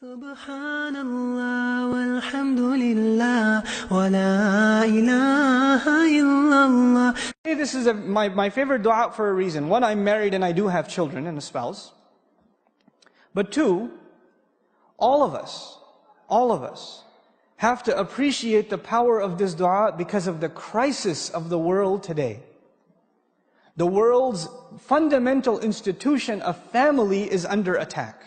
Subhanallah walhamdulillah wa la ilaha illallah. This is my favorite dua for a reason. One, I'm married and I do have children and a spouse. But two, all of us have to appreciate the power of this dua because of the crisis of the world today. The world's fundamental institution of family is under attack.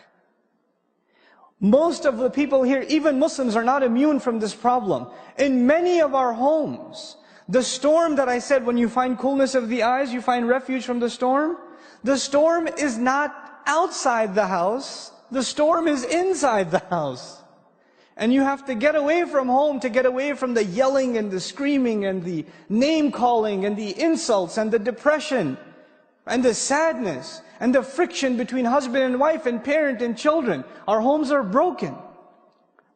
Most of the people here, even Muslims, are not immune from this problem. In many of our homes, the storm that I said, when you find coolness of the eyes, you find refuge from the storm. The storm is not outside the house. The storm is inside the house. And you have to get away from home to get away from the yelling and the screaming and the name calling and the insults and the depression and the sadness and the friction between husband and wife and parent and children. Our homes are broken.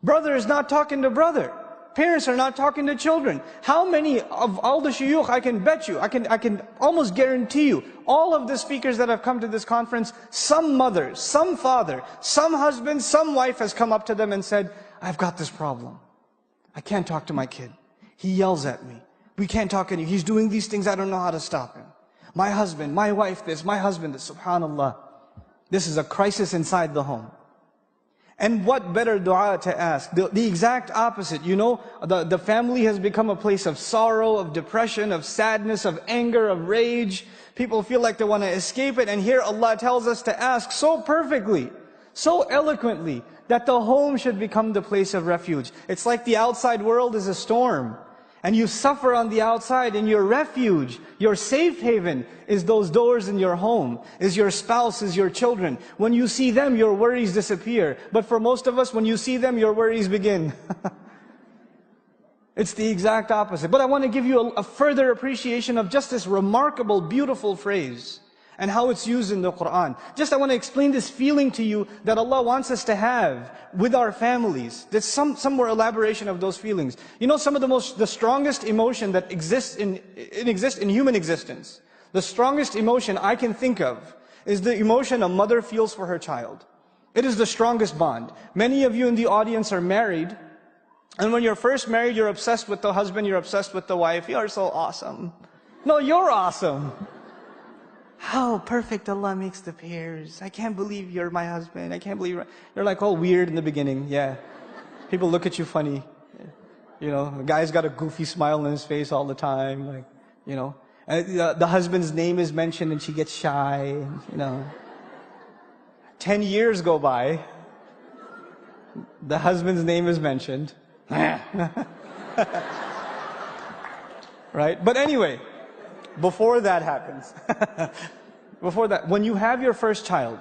Brother is not talking to brother. Parents are not talking to children. How many of all the shuyukh, I can bet you, I can almost guarantee you, all of the speakers that have come to this conference, some mother, some father, some husband, some wife has come up to them and said, I've got this problem. I can't talk to my kid. He yells at me. We can't talk anymore. He's doing these things, I don't know how to stop him. My husband, my wife this, my husband this. Subhanallah. This is a crisis inside the home. And what better dua to ask? The exact opposite. You know, the family has become a place of sorrow, of depression, of sadness, of anger, of rage. People feel like they want to escape it. And here Allah tells us to ask so perfectly, so eloquently, that the home should become the place of refuge. It's like the outside world is a storm. And you suffer on the outside, and your refuge, your safe haven, is those doors in your home, is your spouse, is your children. When you see them, your worries disappear. But for most of us, when you see them, your worries begin. It's the exact opposite. But I want to give you a further appreciation of just this remarkable, beautiful phrase, and how it's used in the Qur'an. I want to explain this feeling to you that Allah wants us to have with our families. There's some more elaboration of those feelings. You know, some of the strongest emotion that exists in human existence, the strongest emotion I can think of is the emotion a mother feels for her child. It is the strongest bond. Many of you in the audience are married, and when you're first married, you're obsessed with the husband, you're obsessed with the wife. You are so awesome. No, you're awesome. How perfect Allah makes the pairs. I can't believe you're my husband. I can't believe you're like all weird in the beginning. Yeah. People look at you funny. You know, the guy's got a goofy smile on his face all the time. Like, you know. And the husband's name is mentioned and she gets shy. You know. 10 years go by. The husband's name is mentioned. Right? But anyway, before that happens, when you have your first child,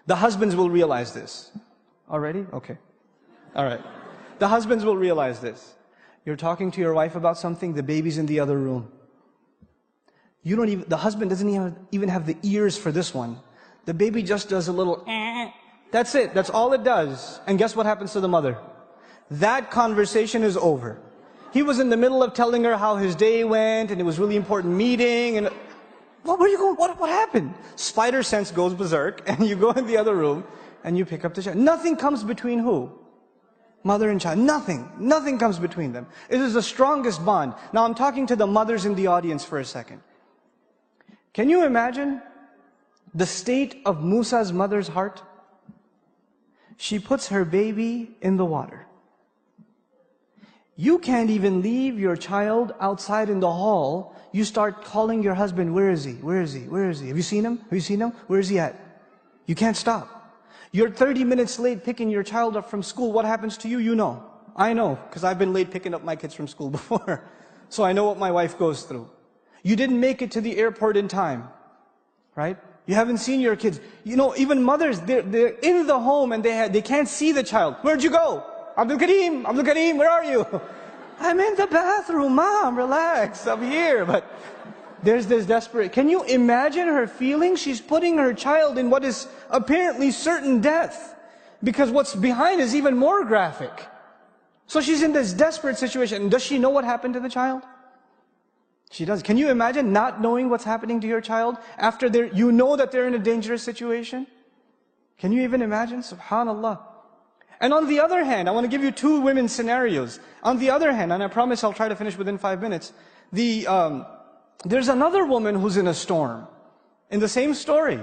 the husbands will realize this. Already? Okay. All right. The husbands will realize this. You're talking to your wife about something, the baby's in the other room. The husband doesn't even have the ears for this one. The baby just does a little That's it. That's all it does. And guess what happens to the mother? That conversation is over. He was in the middle of telling her how his day went, and it was a really important meeting, and where are you going? What happened? Spider sense goes berserk, and you go in the other room, and you pick up the child. Nothing comes between who? Mother and child. Nothing comes between them. It is the strongest bond. Now I'm talking to the mothers in the audience for a second. Can you imagine the state of Musa's mother's heart? She puts her baby in the water. You can't even leave your child outside in the hall. You start calling your husband, where is he? Where is he? Where is he? Have you seen him? Have you seen him? Where is he at? You can't stop. You're 30 minutes late picking your child up from school. What happens to you? You know. I know, because I've been late picking up my kids from school before. So I know what my wife goes through. You didn't make it to the airport in time, right? You haven't seen your kids. You know, even mothers, they're in the home and they can't see the child. Where'd you go? Abdul Kareem, where are you? I'm in the bathroom, Mom, relax, I'm here. But there's this desperate, can you imagine her feelings? She's putting her child in what is apparently certain death, because what's behind is even more graphic. So she's in this desperate situation. Does she know what happened to the child? She does. Can you imagine not knowing what's happening to your child after you know that they're in a dangerous situation? Can you even imagine? Subhanallah. And on the other hand, I want to give you two women scenarios. On the other hand, and I promise I'll try to finish within 5 minutes, there's another woman who's in a storm. In the same story.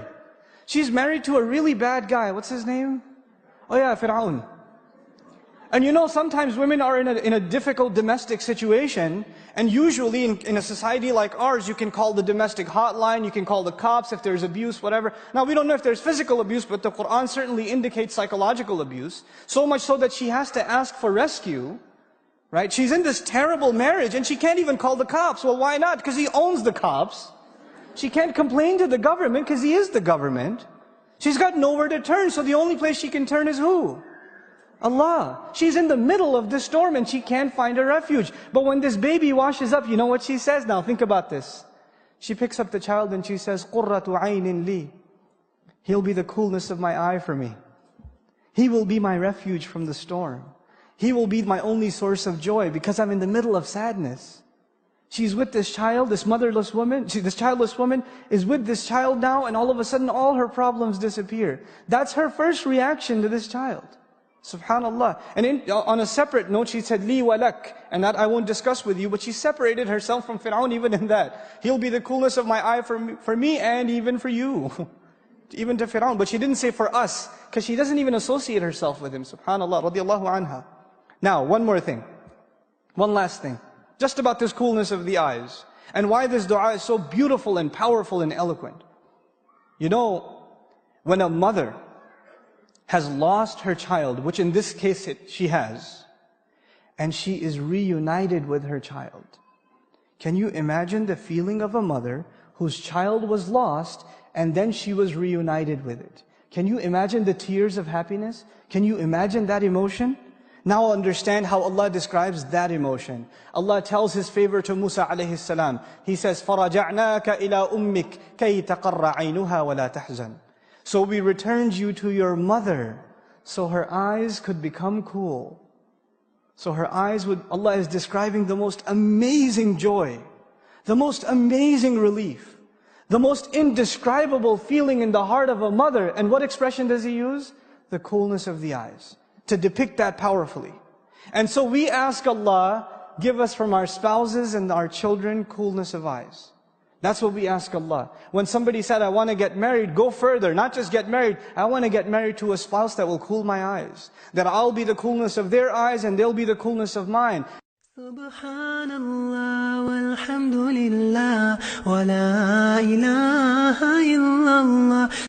She's married to a really bad guy. What's his name? Oh yeah, Fir'aun. And you know, sometimes women are in a difficult domestic situation, and usually in a society like ours, you can call the domestic hotline, you can call the cops if there's abuse, whatever. Now, we don't know if there's physical abuse, but the Quran certainly indicates psychological abuse, so much so that she has to ask for rescue, right? She's in this terrible marriage, and she can't even call the cops. Well, why not? Because he owns the cops. She can't complain to the government, because he is the government. She's got nowhere to turn, so the only place she can turn is who? Allah. She's in the middle of this storm and she can't find a refuge. But when this baby washes up, you know what she says now? Think about this. She picks up the child and she says, قُرَّةُ عَيْنٍ لِي. He'll be the coolness of my eye for me. He will be my refuge from the storm. He will be my only source of joy because I'm in the middle of sadness. She's with this child, this motherless woman, this childless woman is with this child now, and all of a sudden all her problems disappear. That's her first reaction to this child. Subhanallah. And on a separate note, she said, Li walak, and that I won't discuss with you, but she separated herself from Fir'aun even in that. He'll be the coolness of my eye for me and even for you. Even to Fir'aun. But she didn't say for us, because she doesn't even associate herself with him. Subhanallah, radiallahu anha. Now, one more thing. One last thing. Just about this coolness of the eyes. And why this dua is so beautiful and powerful and eloquent. You know, when a mother has lost her child, which in this case she has, and she is reunited with her child. Can you imagine the feeling of a mother whose child was lost and then she was reunited with it? Can you imagine the tears of happiness? Can you imagine that emotion? Now understand how Allah describes that emotion. Allah tells His favor to Musa alayhi salam. He says, فَرَجَعْنَاكَ إِلَىٰ أُمِّكَ كَيْ تَقَرَّ عَيْنُهَا وَلَا تَحْزَنْ. So we returned you to your mother, so her eyes could become cool. So her eyes would, Allah is describing the most amazing joy, the most amazing relief, the most indescribable feeling in the heart of a mother. And what expression does He use? The coolness of the eyes, to depict that powerfully. And so we ask Allah, give us from our spouses and our children coolness of eyes. That's what we ask Allah. When somebody said, I want to get married, go further. Not just get married. I want to get married to a spouse that will cool my eyes. That I'll be the coolness of their eyes and they'll be the coolness of mine. Subhanallah walhamdulillah wa la ilaha illallah.